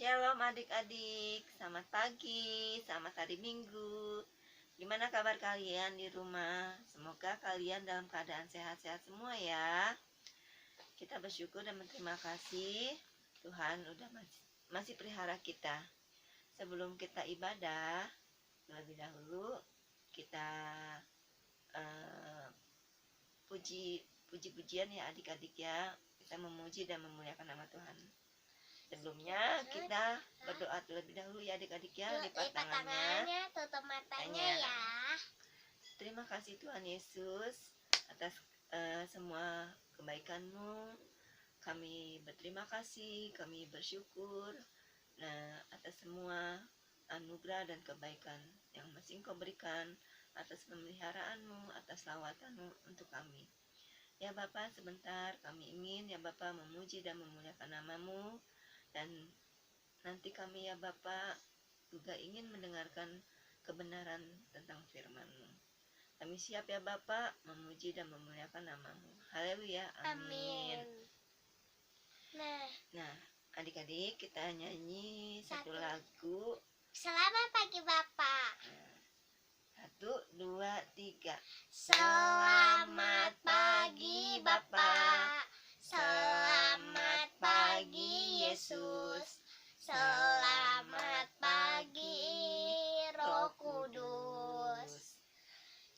Shalom adik-adik, selamat pagi, selamat hari Minggu. Gimana kabar kalian di rumah? Semoga kalian dalam keadaan sehat-sehat semua ya. Kita bersyukur dan berterima kasih Tuhan udah masih pelihara kita. Sebelum kita ibadah, terlebih dahulu kita puji-pujian ya adik-adik ya. Kita memuji dan memuliakan nama Tuhan. Sebelumnya kita berdoa terlebih dahulu ya adik-adik ya. Lipat tangannya, tutup matanya ya. Terima kasih Tuhan Yesus atas semua kebaikan-Mu. Kami berterima kasih, kami bersyukur atas semua anugerah dan kebaikan yang masih Engkau berikan, atas pemeliharaan-Mu, atas lawatan-Mu untuk kami. Ya Bapa, sebentar kami ingin ya Bapa memuji dan memuliakan nama-Mu. Dan nanti kami ya Bapa juga ingin mendengarkan kebenaran tentang firman-Mu. Kami siap ya Bapa memuji dan memuliakan nama-Mu. Haleluya, amin. Nah, adik-adik kita nyanyi satu lagu. Selamat pagi Bapak. 1, 2, 3. Selamat pagi Bapak. Selamat pagi Yesus. Selamat pagi Roh Kudus.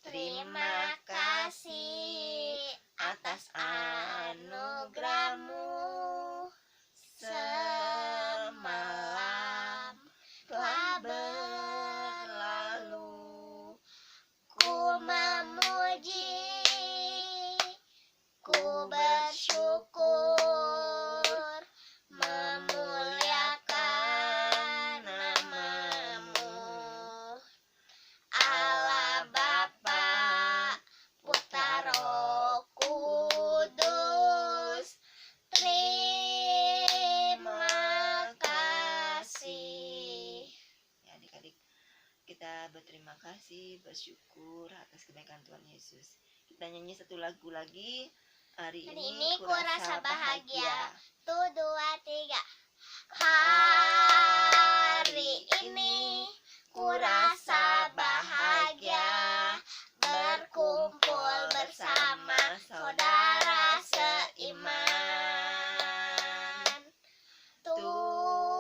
Terima kasih atas anugerah-Mu. Semalam telah berlalu, ku memuji, ku bersyukur, memuliakan nama-Mu. Allah Bapa, Putra Roh Kudus, terima kasih. Ya adik-adik, kita berterima kasih, bersyukur atas kebaikan Tuhan Yesus. Kita nyanyi satu lagu lagi. Hari ini ku rasa bahagia. 1, 2, 3. Hari ini ku rasa bahagia, berkumpul bersama saudara seiman. Tuhan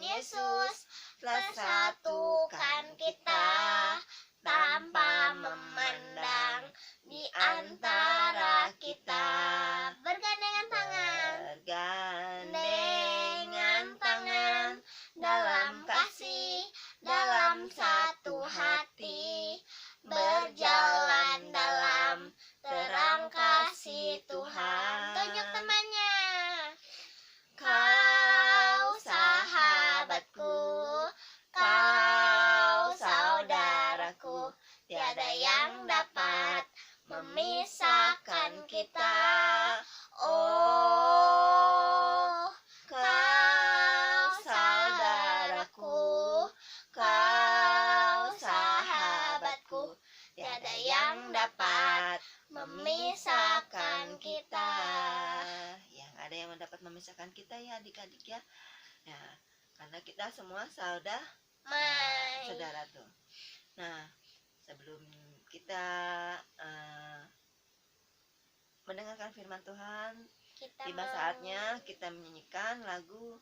Yesus telah satukan kita tanpa memandang di antara kita. Bergandengan tangan dalam kasih, dalam satu hati, berjalan dalam terang kasih Tuhan. Tunjuk temannya. Kau sahabatku, kau saudaraku, tiada yang dapat memisahkan kita. Oh, kau saudaraku, kau sahabatku, tiada yang dapat memisahkan kita. Yang ada yang dapat memisahkan kita ya adik-adik ya. Nah, karena kita semua saudara tuh. Nah, sebelum kita mendengarkan firman Tuhan, tiba saatnya kita menyanyikan lagu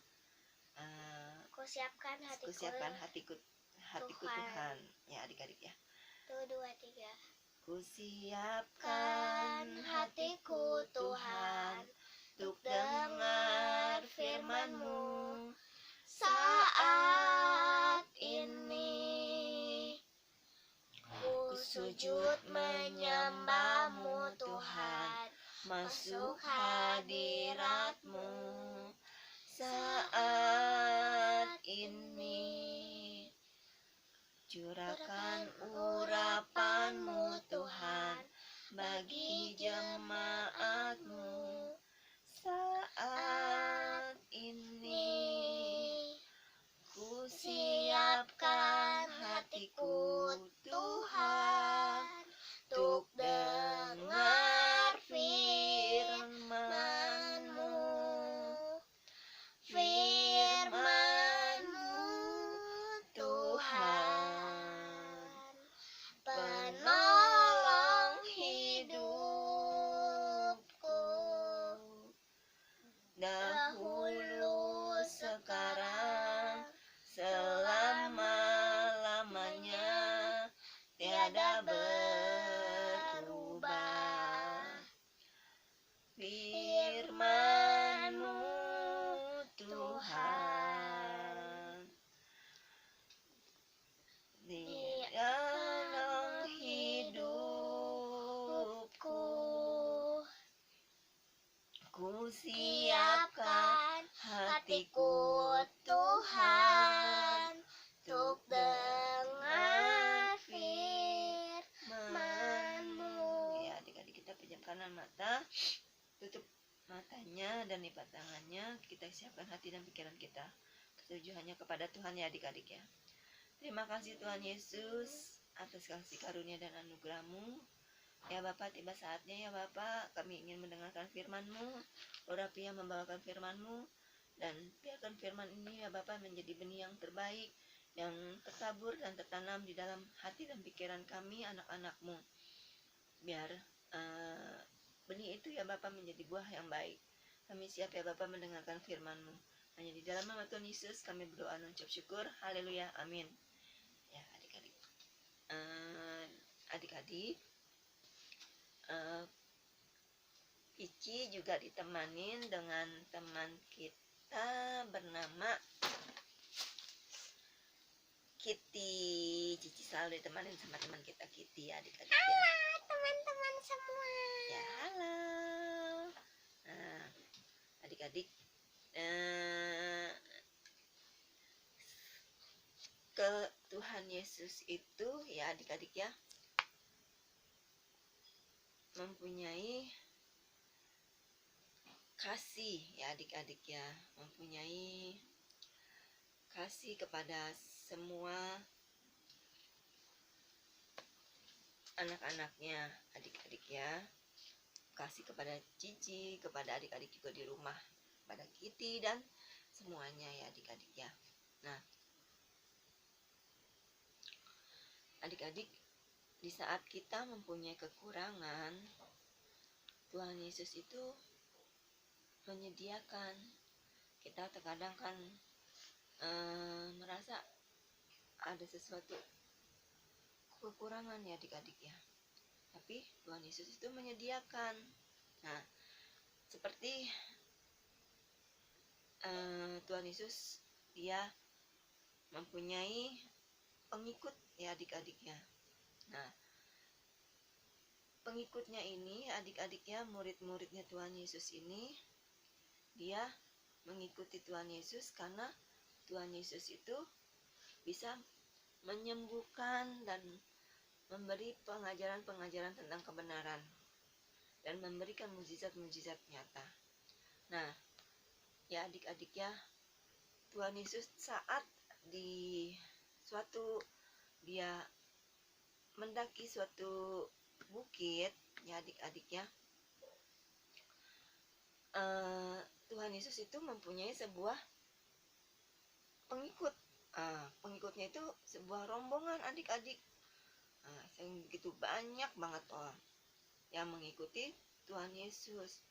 Kusiapkan hatiku Tuhan. Ya adik-adik ya. 1, 2, 3. Kusiapkan hatiku Tuhan untuk dengar firman-Mu saat ini. Ku sujud menyembah-Mu Tuhan, masuk hadirat-Mu saat ini. Curahkan urapan-Mu Tuhan bagi jemaat-Mu saat ini. Ku siapkan hatiku Tuhan untuk dengar firman-Mu. Ikut Tuhan untuk dengar firman-Mu. Ya, adik-adik kita pejamkan mata, tutup matanya dan lipat tangannya. Kita siapkan hati dan pikiran kita. Tertuju hanya kepada Tuhan ya adik-adik ya. Terima kasih Tuhan Yesus atas kasih karunia dan anugerah-Mu. Ya Bapak, tiba saatnya ya Bapak, kami ingin mendengarkan firman-Mu. Rapi yang membawakan firman-Mu, dan biarkan firman ini ya Bapak menjadi benih yang terbaik, yang tertabur dan tertanam di dalam hati dan pikiran kami anak-anak-Mu. Biar benih itu ya Bapak menjadi buah yang baik. Kami siap ya Bapak mendengarkan firman-Mu. Hanya di dalam nama Tuhan Yesus kami berdoa dan ucap syukur. Haleluya, amin. Ya adik-adik, Pici juga ditemanin dengan teman kita bernama Kitty. Cici selalu ditemanin sama teman kita Kitty ya adik-adik. Halo teman-teman semua. Ya halo. Nah adik-adik, ke Tuhan Yesus itu ya adik-adik ya mempunyai kasih ya adik-adik ya, mempunyai kasih kepada semua anak-anaknya adik-adik ya. Kasih kepada Cici, kepada adik-adik juga di rumah, pada Kitty dan semuanya ya adik-adik ya. Nah adik-adik, di saat kita mempunyai kekurangan, Tuhan Yesus itu menyediakan. Kita terkadang kan merasa ada sesuatu kekurangan ya adik-adik ya, tapi Tuhan Yesus itu menyediakan. Nah seperti Tuhan Yesus, dia mempunyai pengikut ya adik-adiknya. Nah pengikutnya ini adik-adiknya, murid-muridnya Tuhan Yesus ini, dia mengikuti Tuhan Yesus karena Tuhan Yesus itu bisa menyembuhkan dan memberi pengajaran-pengajaran tentang kebenaran dan memberikan mujizat-mujizat nyata. Nah ya adik-adik ya, Tuhan Yesus saat di suatu dia mendaki suatu bukit ya adik-adik ya, Tuhan Yesus itu mempunyai sebuah pengikut. Pengikutnya itu sebuah rombongan adik-adik, yang begitu banyak banget orang yang mengikuti Tuhan Yesus.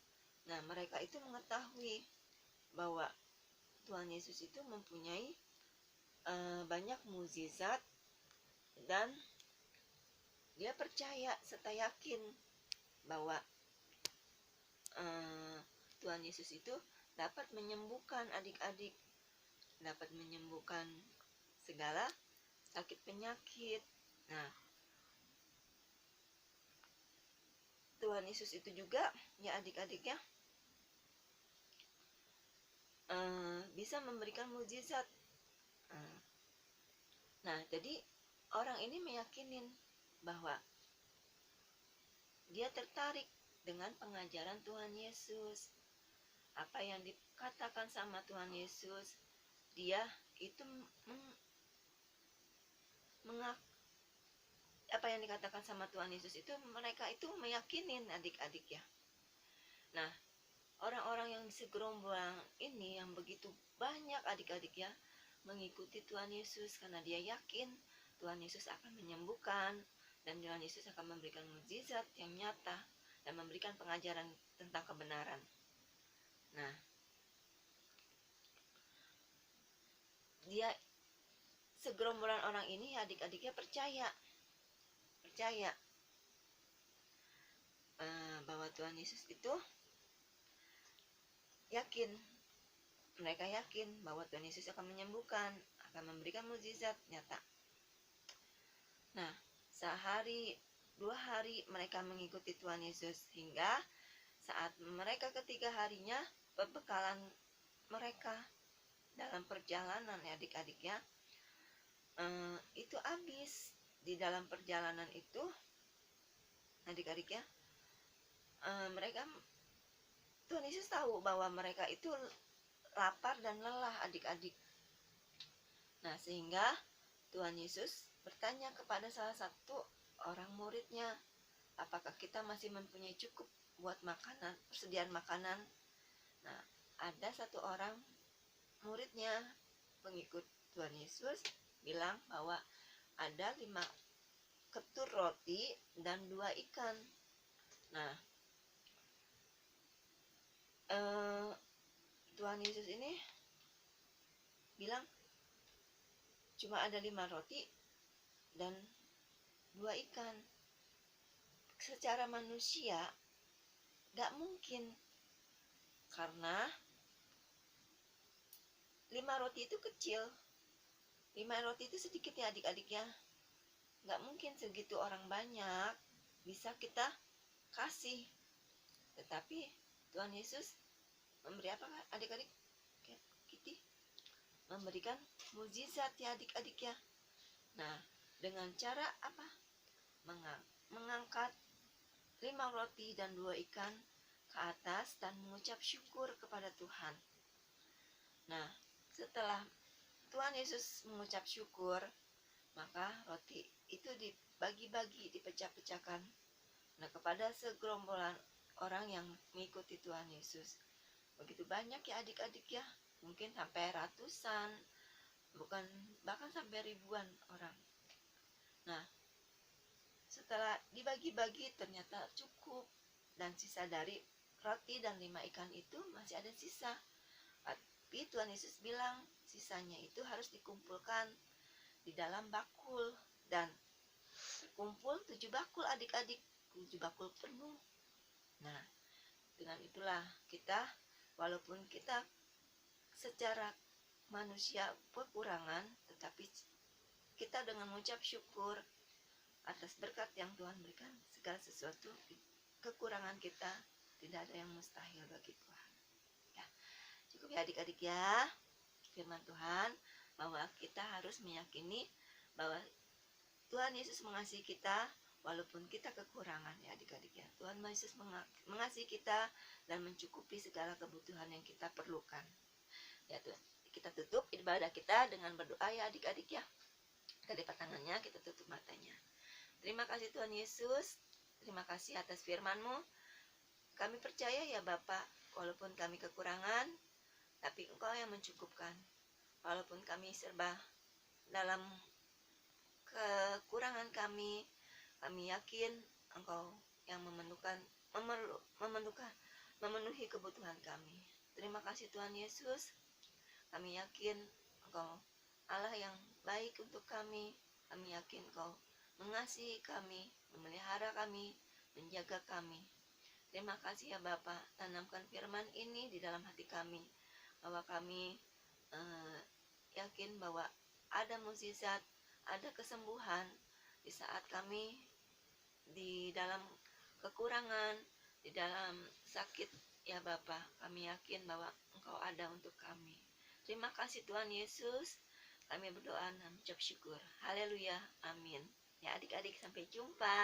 Nah mereka itu mengetahui bahwa Tuhan Yesus itu mempunyai banyak mukjizat, dan dia percaya serta yakin bahwa Tuhan Yesus itu dapat menyembuhkan adik-adik, dapat menyembuhkan segala sakit penyakit. Nah Tuhan Yesus itu juga ya adik-adik ya, bisa memberikan mukjizat. Nah jadi orang ini meyakinin bahwa dia tertarik dengan pengajaran Tuhan Yesus. Apa yang dikatakan sama Tuhan Yesus, dia itu apa yang dikatakan sama Tuhan Yesus itu mereka itu meyakinin adik-adik ya. Nah orang-orang yang segerombol ini yang begitu banyak adik-adik ya mengikuti Tuhan Yesus karena dia yakin Tuhan Yesus akan menyembuhkan, dan Tuhan Yesus akan memberikan mukjizat yang nyata dan memberikan pengajaran tentang kebenaran. Nah dia segerombolan orang ini adik-adiknya percaya bahwa Tuhan Yesus itu yakin, mereka yakin bahwa Tuhan Yesus akan menyembuhkan, akan memberikan mukjizat nyata. Nah sehari 2 hari mereka mengikuti Tuhan Yesus, hingga saat mereka ketiga harinya perbekalan mereka dalam perjalanan ya adik-adik ya, itu habis di dalam perjalanan itu adik-adik ya, mereka Tuhan Yesus tahu bahwa mereka itu lapar dan lelah adik-adik. Nah sehingga Tuhan Yesus bertanya kepada salah satu orang muridnya, apakah kita masih mempunyai cukup buat makanan, persediaan makanan. Nah ada satu orang muridnya, pengikut Tuhan Yesus, bilang bahwa ada 5 ketur roti dan 2 ikan. Nah Tuhan Yesus ini bilang cuma ada 5 roti dan 2 ikan. Secara manusia gak mungkin, karena 5 roti itu kecil, 5 roti itu sedikit ya adik-adik ya. Gak mungkin segitu orang banyak bisa kita kasih. Tetapi Tuhan Yesus memberi apa adik-adik? Kitty memberikan mukjizat ya adik-adik ya. Nah dengan cara apa? Mengangkat 5 roti dan 2 ikan ke atas dan mengucap syukur kepada Tuhan. Nah setelah Tuhan Yesus mengucap syukur, maka roti itu dibagi-bagi, dipecah-pecahkan. Nah kepada segerombolan orang yang mengikuti Tuhan Yesus. Begitu banyak ya adik-adik ya, mungkin sampai ratusan, bukan bahkan sampai ribuan orang. Nah setelah dibagi-bagi ternyata cukup, dan sisa dari roti dan 5 ikan itu masih ada sisa. Tapi Tuhan Yesus bilang sisanya itu harus dikumpulkan di dalam bakul, dan kumpul 7 bakul adik-adik, 7 bakul penuh. Nah dengan itulah kita, walaupun kita secara manusia kekurangan, tetapi kita dengan mengucap syukur atas berkat yang Tuhan berikan, segala sesuatu, kekurangan kita tidak ada yang mustahil bagi Tuhan ya. Cukup ya adik-adik ya firman Tuhan, bahwa kita harus meyakini bahwa Tuhan Yesus mengasihi kita walaupun kita kekurangan ya adik-adik ya. Tuhan Yesus mengasihi kita dan mencukupi segala kebutuhan yang kita perlukan ya. Tuhan, kita tutup ibadah kita dengan berdoa ya adik-adik ya. Kita lipat tangannya, kita tutup matanya. Terima kasih Tuhan Yesus, terima kasih atas firman-Mu. Kami percaya ya Bapa, walaupun kami kekurangan, tapi Engkau yang mencukupkan. Walaupun kami serba dalam kekurangan kami yakin Engkau yang memenuhi kebutuhan kami. Terima kasih Tuhan Yesus. Kami yakin Engkau Allah yang baik untuk kami. Kami yakin Engkau mengasihi kami, memelihara kami, menjaga kami. Terima kasih ya Bapa, tanamkan firman ini di dalam hati kami, bahwa kami yakin bahwa ada mukjizat, ada kesembuhan di saat kami di dalam kekurangan, di dalam sakit ya Bapa. Kami yakin bahwa Engkau ada untuk kami. Terima kasih Tuhan Yesus. Kami berdoa dan mengucap syukur. Haleluya, amin. Ya adik-adik, sampai jumpa.